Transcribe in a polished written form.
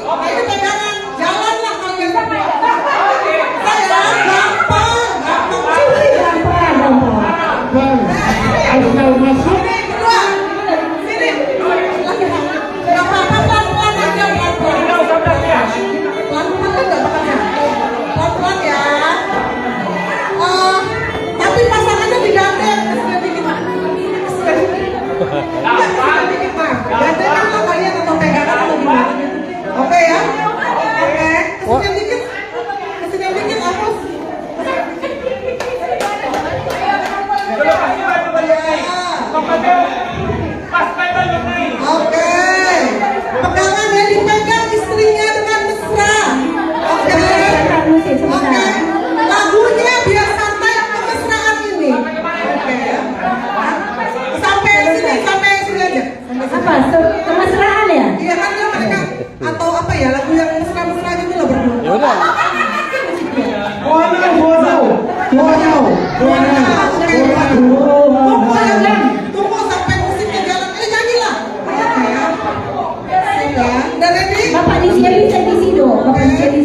Oke, ini pegangan. Jalanlah kalian berdua. Saya gampang. Cuy, gampang. Harus tahu masuk. Ini berdua. Sini. Gak apa-apa, pelan-pelan aja, pelan-pelan. Pelan-pelan kan gak bakal jatuh. Pelan-pelan ya. Tapi pasangannya digandeng. Sudah dikit. Gandengan lah kalian atau pegangan atau gimana. Oke ya. Oke. Kesini dikit hapus. Oke. Pegangan ya, dipegang istrinya dengan mesra. Oke. Oke. Lagunya biar santai kemesraan ini. Oke ya. Sampai sini aja. Apa? Kemesraan ya? Iya kan ya mereka atau apa ya lagu yang mesra-mesra gitu loh berdua. Ya udah. Tunggu sampai musiknya jalan. Nyanyilah. Oke ya. Udah ready? Bapak di sini bisa di sini dong. Bapak di sini